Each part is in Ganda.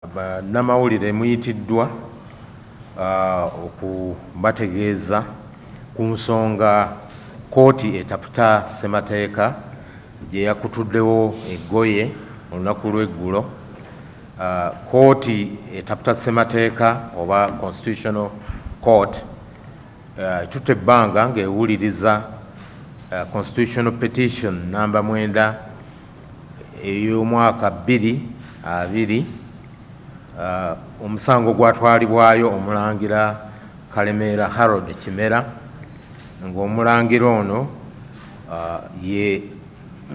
Bannamawulire muyitiddwa okubategeeza ku nsonga kooti etaputa ssemateeka gye yakutuddewo eggoye olunaku lw'eggulo. Kooti etaputa ssemateeka oba Constitutional Court ekutte ebbanga ng'ewuliriza Constitutional Petition namba 9 ey'omwaka 2020. Omusango gwatwalibwayo Omulangira Kalemeera Harold Kimera ng'Omulangira ono ye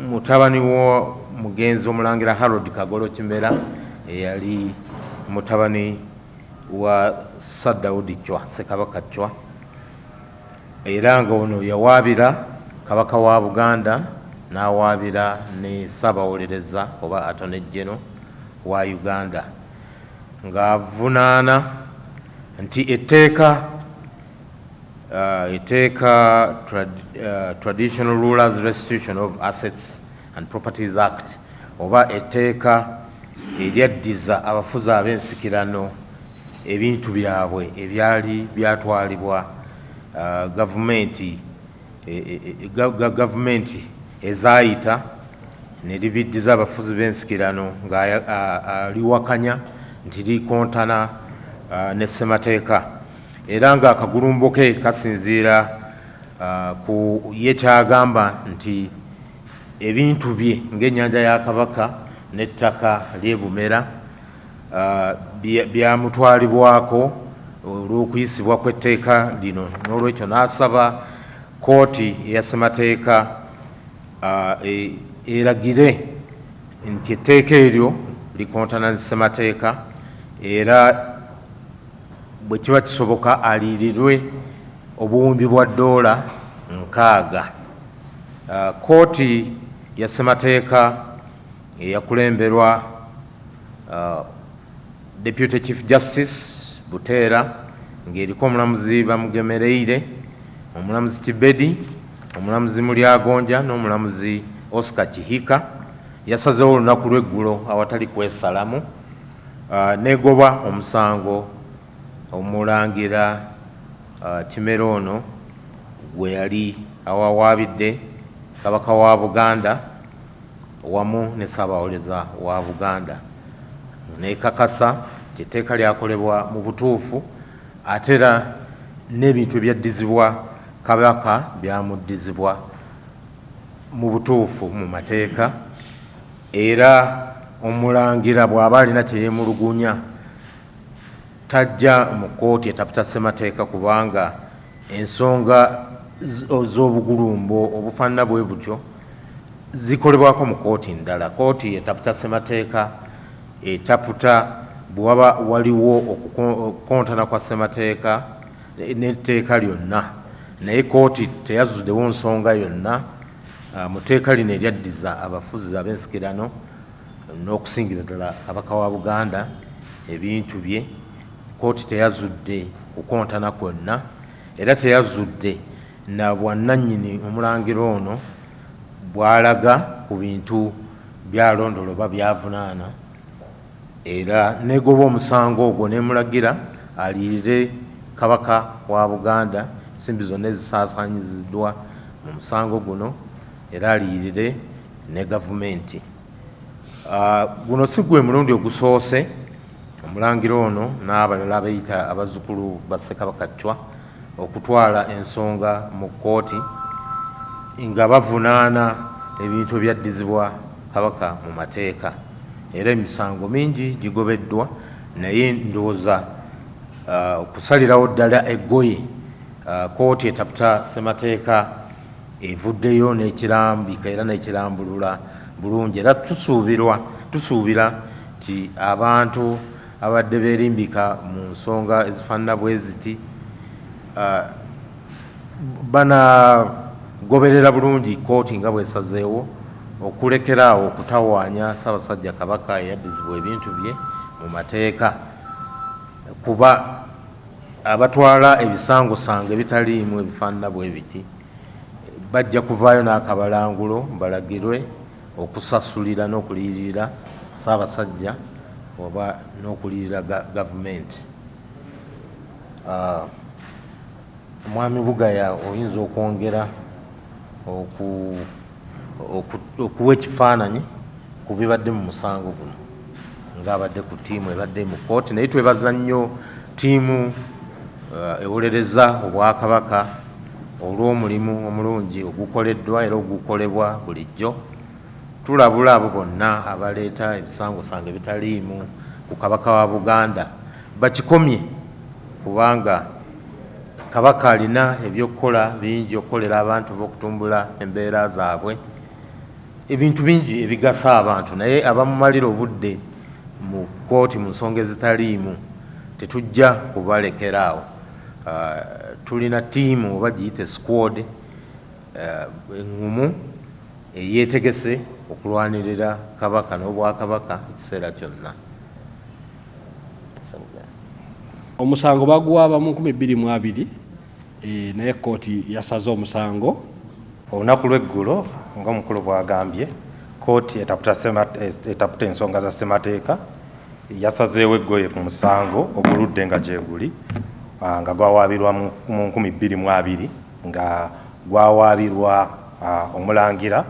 mutabani wo mugenzi Omulangira Harold Kagolo Kimera eyali mutabani wa Daudi Chwa Ssekabaka Chwa, era ng'ono yawaabira Kabaka wa Buganda n'awaabira ne Ssaabawolereza oba Attorney General wa Uganda, ng'avunaana nti etteeka Traditional Rulers Restitution of Assets and Properties Act oba etteeka eryaddiza abafuzi ab'ensikirano ebintu byabwe ebyali byatwalibwa gavumenti ezaayita ne libiddiza abafuzi b'ensikirano ng'aliwakanya nti likontana ne ssemateeka, era ng'akagulumbo ke kasinziira ku ye kyagamba nti ebintu bye ng'ennyanja ya Kabaka n'ettaka ly'e Bumera byamutwalibwako olw'okuyisibwa kw'etteeka lino, n'olwekyo n'asaba kooti eya ssemateeka eragire nti etteeka eryo likontana ne ssemateeka, era bwe kiba kisoboka aliyirirwe obuwumbi bwa $600. Kooti ya ssemateeka eyakulemberwa Deputy Chief Justice Buteera ng'eriko omulamuzi Bamugemereire, omulamuzi Kibedi, omulamuzi Mulyagonja n'omulamuzi Oscar Kihika, yasazeewo olunaku lw'eggulo awatali kwesalamu negoba omusango Omulangira Kimera ono gwe yali awawaabidde Kabaka wa Buganda wamu ne Ssaabawolereza wa Buganda, nekakasa nti etteeka lyakolebwa mu butuufu ate era n'ebintu ebyaddizibwa Kabaka byamuddizibwa mu butuufu mu mateeka, era Omulangira bw'aba alina kye yeemulugunya tajja mu kooti etaputa ssemateeka kubanga ensonga z'obugulumbo obufaanana bwe butyo zikolebwako mu kooti ndala. Kooti etaputa ssemateeka etaputa bwe waba waliwo okukontana kwa ssemateeka n'etteeka lyonna, naye kooti teyazuddewo nsonga yonna mu tteeka lino eryaddiza abafuzi ab'ensikirano n'okusingira ddala Kabaka wa Buganda ebintu bye. Kooti teyazudde kukontana kwonna, era teyazudde na bwannannyini Omulangira ono bw'alaga ku bintu byalondolo oba byavunaana, era negoba omusango ogwo n'emulagira aliyirire Kabaka wa Buganda ensimbi zonna ezisaasaanyiziddwa mu musango guno, era aliyirire ne gavumenti. Guno si gwe mulundi ogusoose Omulangira ono n'abalala abayita abazzukulu ba Ssekabaka Chwa okutwala ensonga mu kooti nga bavunaana ebintu ebyaddizibwa Kabaka mu mateeka, era emisango mingi gigobeddwa, naye ndowooza okusalirawo ddala eggoye kooti etaputa ssemateeka evuddeyo n'ekirambika era n'ekirambulula bulungi, era tusuubira nti abantu abadde beerimbika mu nsonga ezifaanana bwe ziti banagoberera bulungi kooti nga bwesazeewo okulekeraawo okutawaanya Ssaabasajja Kabaka eyaddizibwa ebintu bye mu mateeka, kuba abatwala ebisangosanga ebitaliimu ebifaanana bwe biti bajja kuvaayo n'akabalangulo balagirwe okusasulira n'okuliyirira Ssaabasajja oba n'okulirira gavumenti. Mwami Bugaya oyinza okwongera okuwa ekifaananyi ku bibadde mu musango guno ng'abadde ku ttiimu ebadde mu kooti, naye twebaza nnyo ttiimu ewolereza Obwakabaka olw'omulimu omulungi ogukoleddwa era ogukolebwa bulijjo. Tulabula abo bonna abaleeta ebisangosanga ebitaliimu ku Kabaka wa Buganda bakikomye, kubanga Kabaka alina ebyokukola bingi okukolera abantu b'okutumbula embeera zaabwe, ebintu bingi ebigasa abantu, naye abamumalira obudde mu kooti mu nsonga ezitaliimu tetujja kubalekeraawo. Tulina ttiimu oba giyite squad engumu eyeetegese okulwanirira Kabaka n'Obwakabaka ekiseera kyonna. Omusango bagwaba mu 2020 naye kooti yasaze omusango. Olunaku lw'eggulo ng'omukulu bw'agambye, kooti etaputa ensonga za ssemateeka yasazeewo eggoye ku musango oguludde nga gye guli, nga gwawaabirwa mu 2020 nga gwawaabirwa Omulangira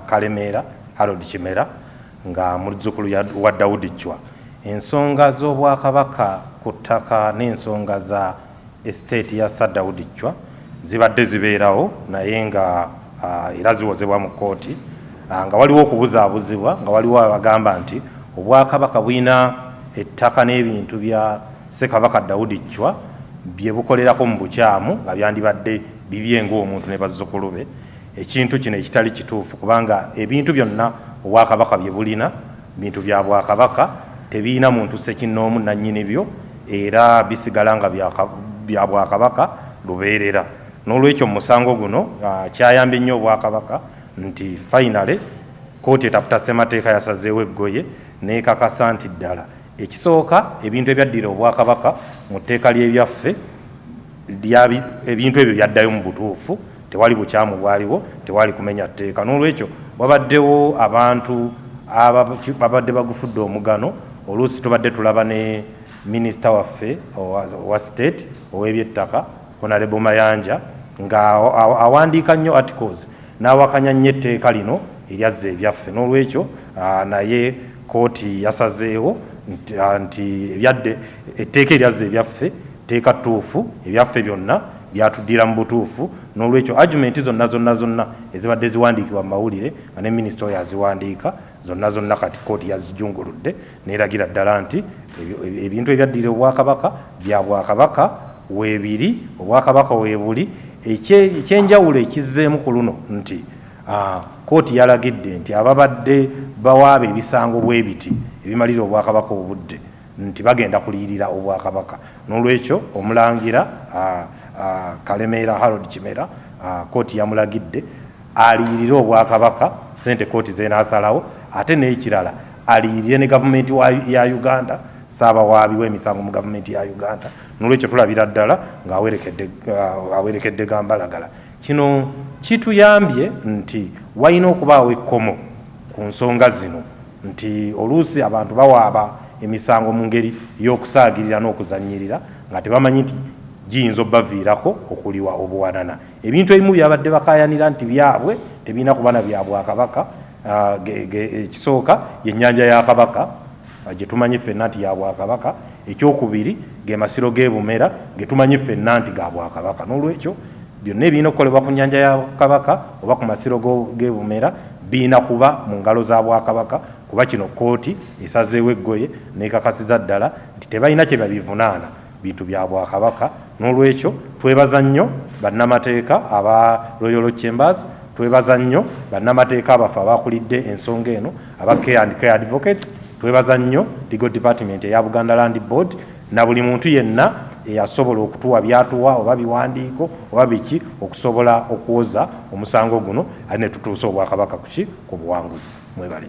Kalemeera Harold Kimera nga muzzukulu wa Daudi Chwa. Ensonga z'Obwakabaka ku ttaka n'ensonga za estate ya Daudi Chwa zibadde zibeerawo, naye nga era ziwozebwa mu kooti, nga waliwo okubuzaabuzibwa, nga waliwo abagamba nti Obwakabaka bulina ettaka n'ebintu bya Ssekabaka Daudi Chwa bye bukolerako mu bukyamu nga byandibadde bibye ng'omuntu ne bazzukulu be. Ekintu kino ekitali kituufu, kubanga ebintu byonna Obwakabaka bye bulina bintu bya Bwakabaka, tebiina muntu ssekinnoomu nannyini byo, era bisigala nga bya Bwakabaka lubeerera. N'olwekyo musango guno kyayambye nnyo Obwakabaka nti finally kooti etaputa ssemateeka yasazeewo eggoye n'ekakasa nti ddala ekisooka ebintu ebyaddira Obwakabaka mu tteeka ly'ebyaffe ebintu ebyo byaddayo mu butuufu, tewali bukyamu bwaliwo, tewali kumenya tteeka. N'olwekyo wabaddewo abantu babadde bagufudde omugano. Oluusi tubadde tulaba ne minisita waffe wa state ow'ebyettaka Honorable Mayanja nga awandiika nnyo articles n'awakanya nnyo etteeka lino eryazza ebyaffe. N'olwekyo naye kooti yasazeewo nti etteeka eryazza ebyaffe tteeka ttuufu, ebyaffe byonna byatuddira mu butuufu. N'olwekyo argument zonna ezibadde ziwandiikibwa mu mawulire nga ne minisita oyo aziwandiika zonna kati kooti yazijunguludde n'eragira ddala nti ebintu ebyaddira Obwakabaka bya Bwakabaka weebiri, Obwakabaka weebuli. Ekyenjawulo ekizzeemu ku luno nti kooti yalagidde nti ababadde bawaaba ebisango bwe biti ebimalira Obwakabaka obudde nti bagenda kuliyirira Obwakabaka. N'olwekyo Omulangira Kalemeera Harold Kimera kooti yamulagidde aliyirire Obwakabaka, sente kooti zeenaasalawo, ate n'ekirala aliyirire ne gavumenti ya Uganda, saabawaabi w'emisango mu gavumenti ya Uganda. N'olwekyo tulabira ddala ng'awerekedde Gambalagala. Kino kituyambye nti walina okubaawo ekkomo ku nsonga zino, nti oluusi abantu bawaaba emisango mu ngeri y'okusaagirira n'okuzannyirira nga tebamanyi nti giyinza obbaviirako okuliwa obuwanana. Ebintu ebimu byabadde bakayanira nti byabwe tebirina kuba na bya Bwakabaka. Ekisooka y'ennyanja ya Kabaka gye tumanyi ffenna nti ya Bwakabaka. Ekyokubiri ge masiro g'ebumera ge tumanyi ffenna nti ga Bwakabaka. N'olwekyo byonna ebirina okukolebwa ku nnyanja ya Kabaka oba ku masiro g'ebumera birina kuba mu ngalo za Bwakabaka, kuba kino kooti esazeewo eggoye n'ekakasiza ddala nti tebalina kye babivunaana, bintu bya Bwakabaka. N'olwekyo twebaza nnyo bannamateeka aba Royal Chambers, twebaza nnyo bannamateeka abafe abakulidde ensonga eno aba K&K Advocates, twebaza nnyo Legal Department eya Buganda Land Board na buli muntu yenna eyasobola okutuwa byatuwa oba biwandiiko oba biki okusobola okuwoza omusango guno ate ne tutuusa Obwakabaka ku buwanguzi. Mwebale.